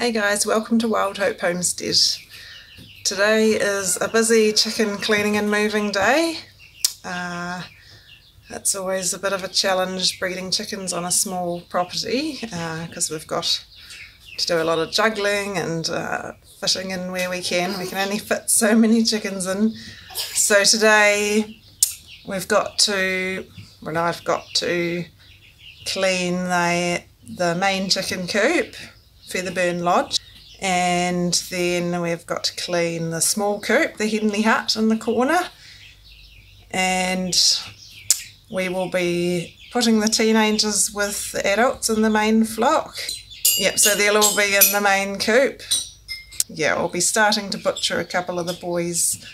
Hey guys, welcome to Wild Hope Homestead. Today is a busy chicken cleaning and moving day. It's always a bit of a challenge breeding chickens on a small property because we've got to do a lot of juggling and fitting in where we can. We can only fit so many chickens in. So today I've got to clean the main chicken coop, Featherburn Lodge, and then we've got to clean the small coop, the Henley hut in the corner, and we will be putting the teenagers with the adults in the main flock. Yep, so they'll all be in the main coop. Yeah, we'll be starting to butcher a couple of the boys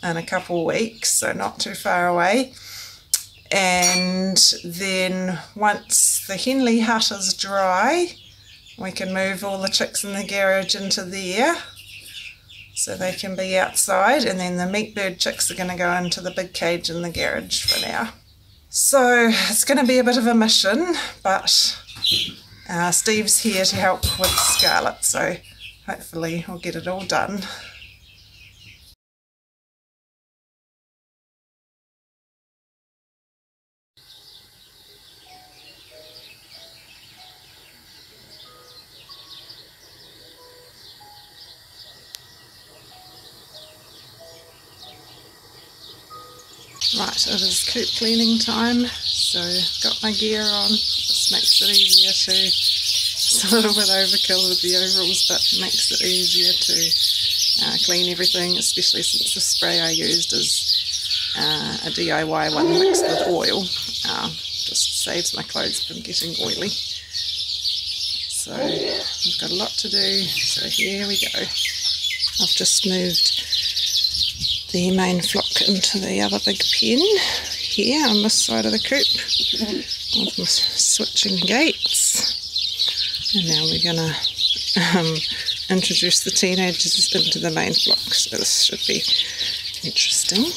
in a couple of weeks, so not too far away. And then once the Henley hut is dry, we can move all the chicks in the garage into there so they can be outside, and then the meat bird chicks are going to go into the big cage in the garage for now. So it's going to be a bit of a mission, but Steve's here to help with Scarlet, so hopefully we'll get it all done. Right, it is coop cleaning time, so got my gear on. This makes it easier to, it's a little bit overkill with the overalls, but makes it easier to clean everything, especially since the spray I used is a DIY one mixed with oil. Just saves my clothes from getting oily. So we've got a lot to do, so here we go. I've just moved the main flock into the other big pen here on this side of the coop with my switching gates, and now we're going to introduce the teenagers into the main flock, so this should be interesting.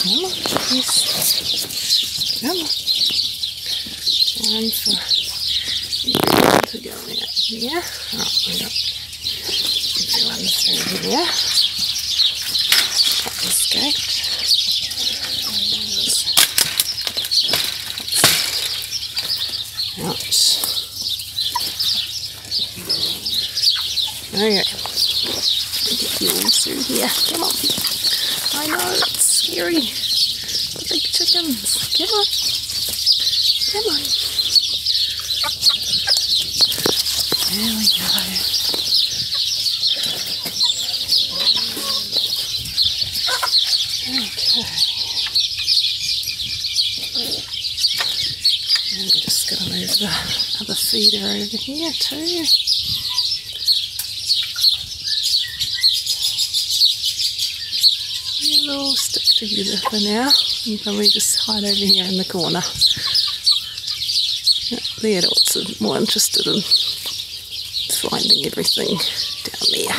Come on, please. Come on. Time for everyone to go out here. Oh, we got everyone through here. Shut this gate. Out. Okay. Get you all through here. Come on. I know, it's scary. The big chickens. Come on. Come on. There we go. Okay. And we're just going to move the other feeder over here too. They'll all stick together for now. You can probably just hide over here in the corner. The adults are more interested in finding everything down there.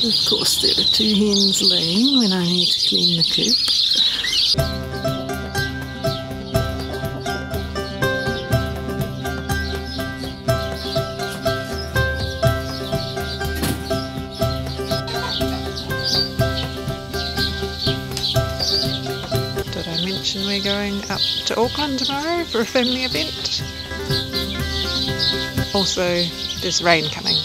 Of course there are two hens laying when I need to clean the coop. Did I mention we're going up to Auckland tomorrow for a family event? Also, there's rain coming.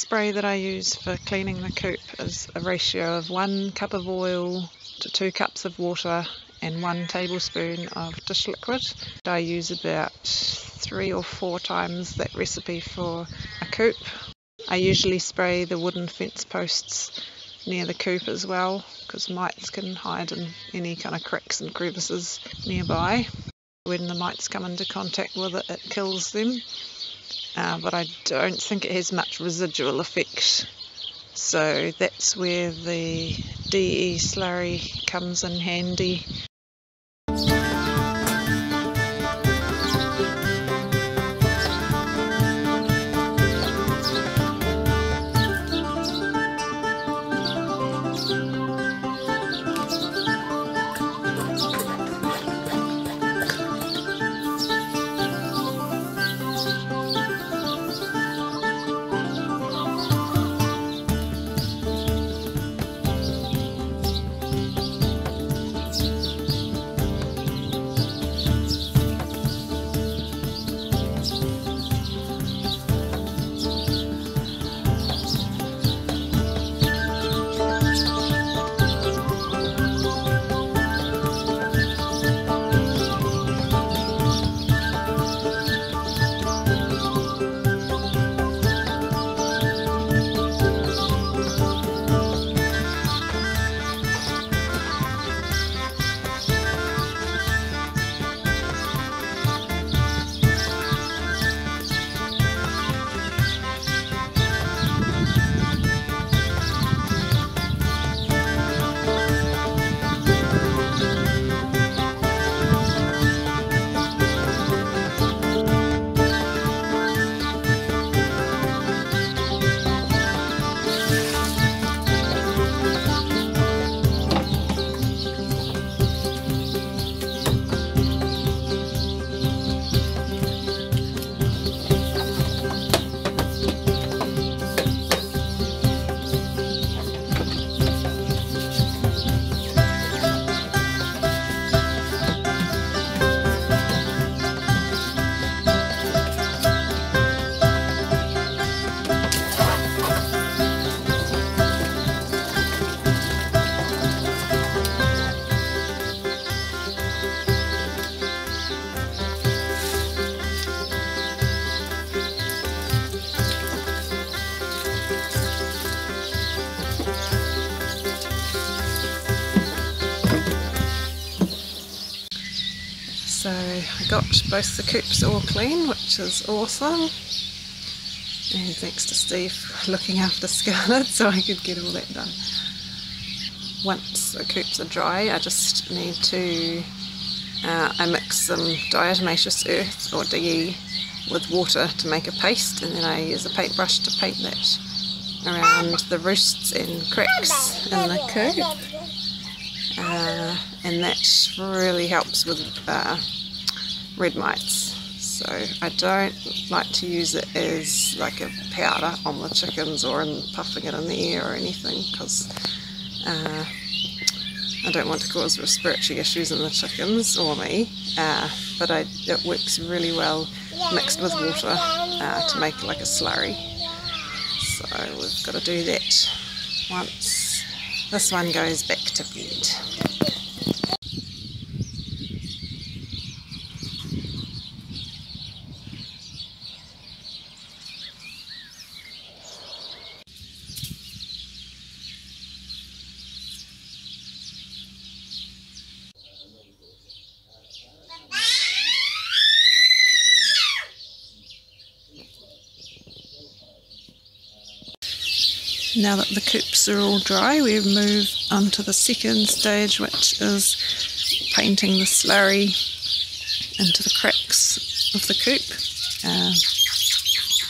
spray that I use for cleaning the coop is a ratio of 1 cup of oil to 2 cups of water and 1 tablespoon of dish liquid. I use about 3 or 4 times that recipe for a coop. I usually spray the wooden fence posts near the coop as well, because mites can hide in any kind of cracks and crevices nearby. When the mites come into contact with it, it kills them, but I don't think it has much residual effect. So that's where the DE slurry comes in handy. So I got both the coops all clean, which is awesome, and thanks to Steve for looking after Scarlett so I could get all that done. Once the coops are dry, I just need to I mix some diatomaceous earth or DE with water to make a paste, and then I use a paintbrush to paint that around the roosts and cracks in the coop. And that really helps with red mites. So I don't like to use it as like a powder on the chickens or in puffing it in the air or anything, because I don't want to cause respiratory issues in the chickens or me, but it works really well mixed with water to make like a slurry. So we've got to do that once this one goes back to bed. Now that the coops are all dry, we move on to the second stage, which is painting the slurry into the cracks of the coop.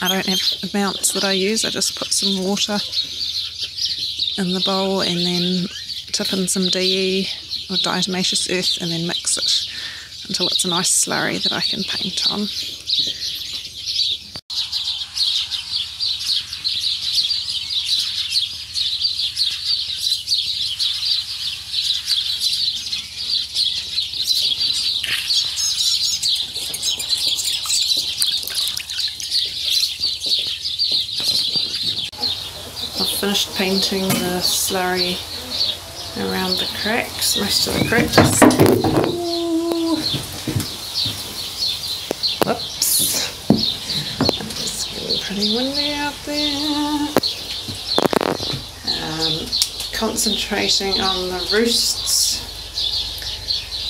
I don't have amounts that I use, I just put some water in the bowl and then tip in some DE or diatomaceous earth and then mix it until it's a nice slurry that I can paint on. finished painting the slurry around the cracks, most of the cracks. Ooh. Whoops. It's getting pretty windy out there. Concentrating on the roosts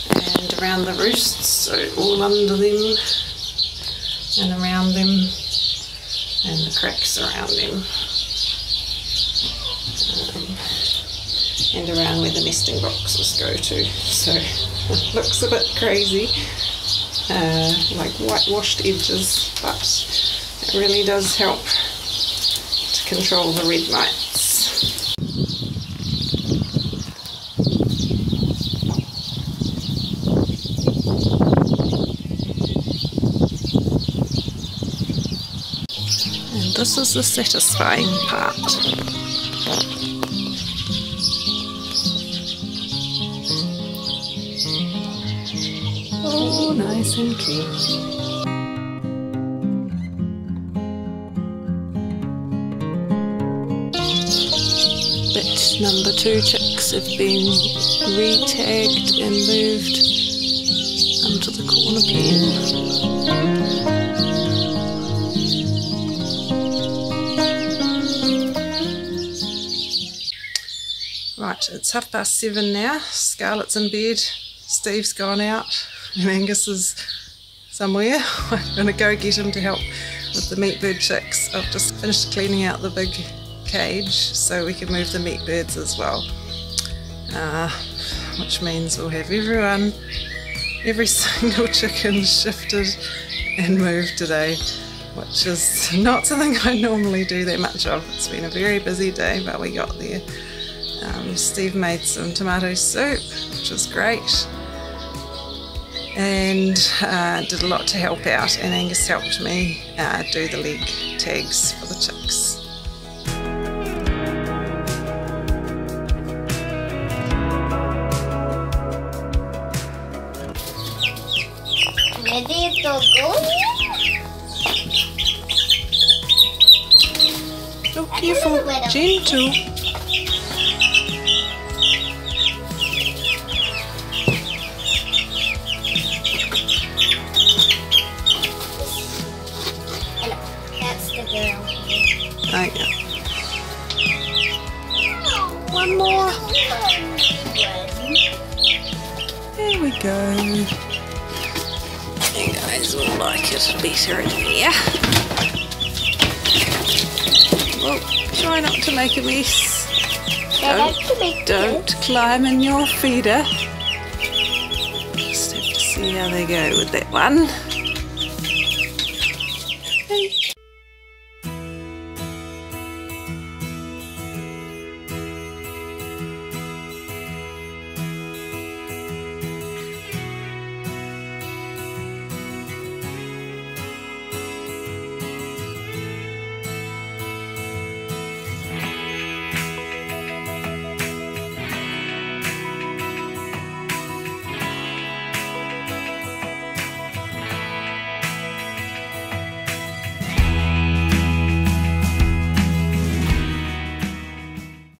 and around the roosts, so all under them and around them and the cracks around them. And around where the nesting boxes go to, so it looks a bit crazy, like whitewashed edges, but it really does help to control the red mites. And this is the satisfying part. Oh, nice and clean. Batch number 2 chicks have been re-tagged and moved onto the corner pen. Right, it's 7:30 now. Scarlett's in bed, Steve's gone out, and Angus is somewhere. I'm going to go get him to help with the meat bird chicks. I've just finished cleaning out the big cage so we can move the meat birds as well, which means we'll have every single chicken shifted and moved today, which is not something I normally do that much of. It's been a very busy day, but we got there. Steve made some tomato soup, which was great, and did a lot to help out, and Angus helped me do the leg tags for the chicks. Ready to go? Oh, careful, gentle. Oh, yeah. One more. There we go. You guys will like it better in here. Well, try not to make a mess. Don't climb in your feeder. Just have to see how they go with that one. Hey.